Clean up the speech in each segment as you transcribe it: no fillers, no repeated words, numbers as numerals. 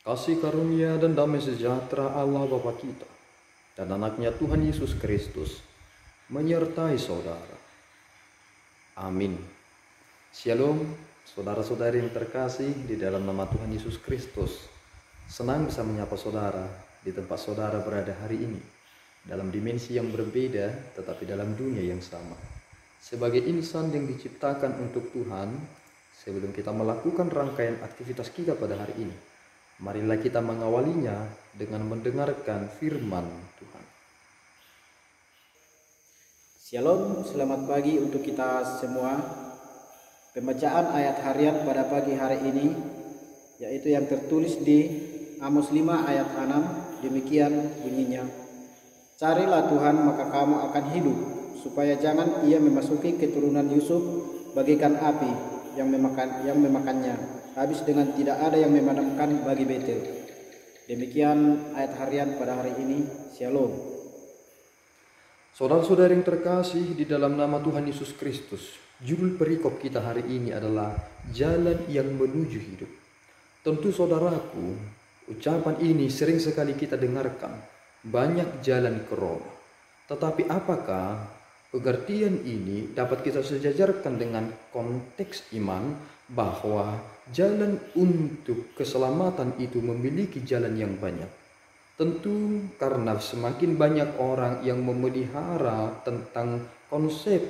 Kasih karunia dan damai sejahtera Allah Bapa kita dan anaknya Tuhan Yesus Kristus menyertai saudara. Amin. Shalom, saudara-saudari yang terkasih di dalam nama Tuhan Yesus Kristus. Senang bisa menyapa saudara di tempat saudara berada hari ini, dalam dimensi yang berbeda tetapi dalam dunia yang sama. Sebagai insan yang diciptakan untuk Tuhan, sebelum kita melakukan rangkaian aktivitas kita pada hari ini, marilah kita mengawalinya dengan mendengarkan firman Tuhan. Shalom, selamat pagi untuk kita semua. Pembacaan ayat harian pada pagi hari ini yaitu yang tertulis di Amos 5 ayat 6. Demikian bunyinya: Carilah Tuhan maka kamu akan hidup, supaya jangan ia memasuki keturunan Yusuf bagaikan api yang memakannya, habis dengan tidak ada yang memadamkan bagi Betel. Demikian ayat harian pada hari ini. Shalom. Saudara-saudari yang terkasih di dalam nama Tuhan Yesus Kristus, judul perikop kita hari ini adalah Jalan yang Menuju Hidup. Tentu saudaraku, ucapan ini sering sekali kita dengarkan, banyak jalan ke Roma. Tetapi apakah pengertian ini dapat kita sejajarkan dengan konteks iman bahwa jalan untuk keselamatan itu memiliki jalan yang banyak? Tentu karena semakin banyak orang yang memelihara tentang konsep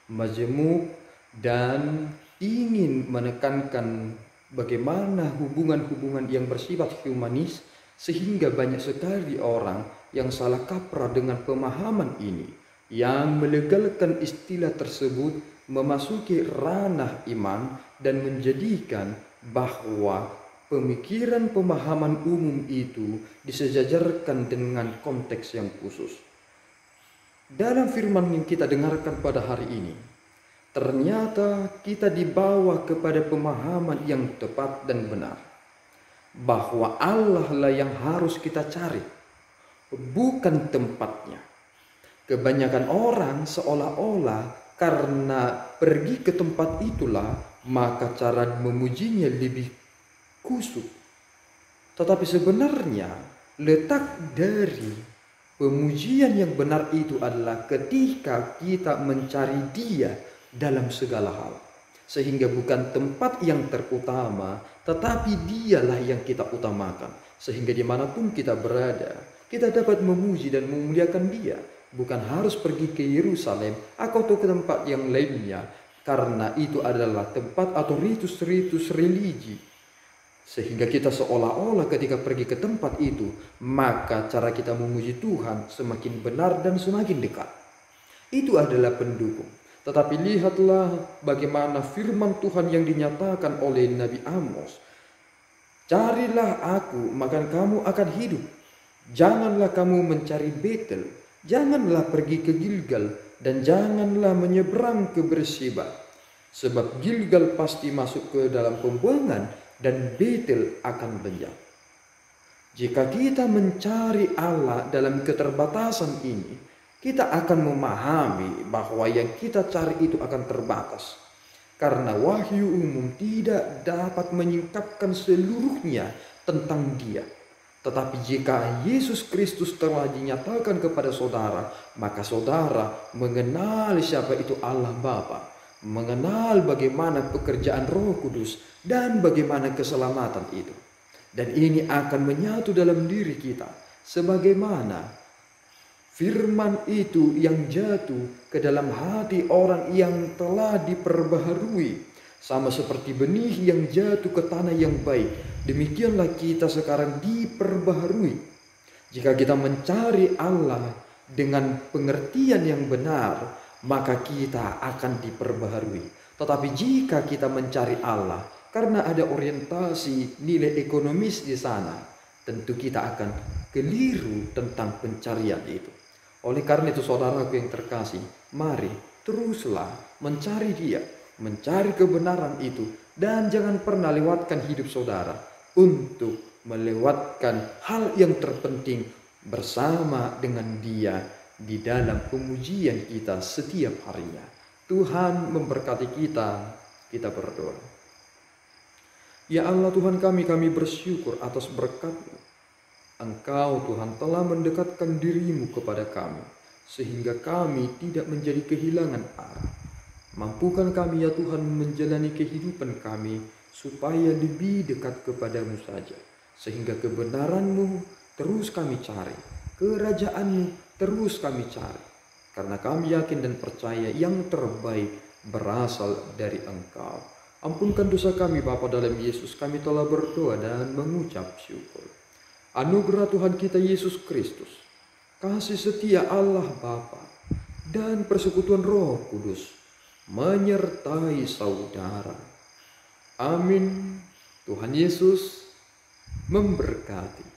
majemuk dan ingin menekankan bagaimana hubungan-hubungan yang bersifat humanis, sehingga banyak sekali orang yang salah kaprah dengan pemahaman ini, yang melegalkan istilah tersebut memasuki ranah iman dan menjadikan bahwa pemikiran pemahaman umum itu disejajarkan dengan konteks yang khusus. Dalam firman yang kita dengarkan pada hari ini, ternyata kita dibawa kepada pemahaman yang tepat dan benar, bahwa Allah lah yang harus kita cari, bukan tempatnya. Kebanyakan orang seolah-olah karena pergi ke tempat itulah maka cara memujinya lebih kusut. Tetapi sebenarnya letak dari pemujian yang benar itu adalah ketika kita mencari Dia dalam segala hal, sehingga bukan tempat yang terutama, tetapi Dialah yang kita utamakan, sehingga dimanapun kita berada kita dapat memuji dan memuliakan Dia. Bukan harus pergi ke Yerusalem atau ke tempat yang lainnya, karena itu adalah tempat atau ritus-ritus religi, sehingga kita seolah-olah ketika pergi ke tempat itu, maka cara kita memuji Tuhan semakin benar dan semakin dekat. Itu adalah pendukung. Tetapi lihatlah bagaimana firman Tuhan yang dinyatakan oleh Nabi Amos. Carilah aku, maka kamu akan hidup. Janganlah kamu mencari Betel. Janganlah pergi ke Gilgal, dan janganlah menyeberang ke Berseba. Sebab Gilgal pasti masuk ke dalam pembuangan, dan Betel akan lenyap. Jika kita mencari Allah dalam keterbatasan ini, kita akan memahami bahwa yang kita cari itu akan terbatas. Karena wahyu umum tidak dapat menyingkapkan seluruhnya tentang Dia. Tetapi jika Yesus Kristus telah dinyatakan kepada saudara, maka saudara mengenal siapa itu Allah Bapa, mengenal bagaimana pekerjaan Roh Kudus dan bagaimana keselamatan itu. Dan ini akan menyatu dalam diri kita sebagaimana firman itu yang jatuh ke dalam hati orang yang telah diperbaharui, sama seperti benih yang jatuh ke tanah yang baik. Demikianlah kita sekarang diperbaharui. Jika kita mencari Allah dengan pengertian yang benar, maka kita akan diperbaharui. Tetapi jika kita mencari Allah karena ada orientasi nilai ekonomis di sana, tentu kita akan keliru tentang pencarian itu. Oleh karena itu saudaraku yang terkasih, mari teruslah mencari Dia, mencari kebenaran itu, dan jangan pernah lewatkan hidup saudara untuk melewatkan hal yang terpenting bersama dengan Dia di dalam pemujian kita setiap harinya. Tuhan memberkati kita. Kita berdoa. Ya Allah Tuhan kami bersyukur atas berkat-Mu. Engkau Tuhan telah mendekatkan diri-Mu kepada kami, sehingga kami tidak menjadi kehilangan arah. Mampukan kami ya Tuhan menjalani kehidupan kami, supaya lebih dekat kepada-Mu saja, sehingga kebenaran-Mu terus kami cari, kerajaan-Mu terus kami cari, karena kami yakin dan percaya yang terbaik berasal dari Engkau. Ampunkan dosa kami Bapa, dalam Yesus kami telah berdoa dan mengucap syukur. Anugerah Tuhan kita Yesus Kristus, kasih setia Allah Bapa, dan persekutuan Roh Kudus menyertai saudara. Amin. Tuhan Yesus memberkati.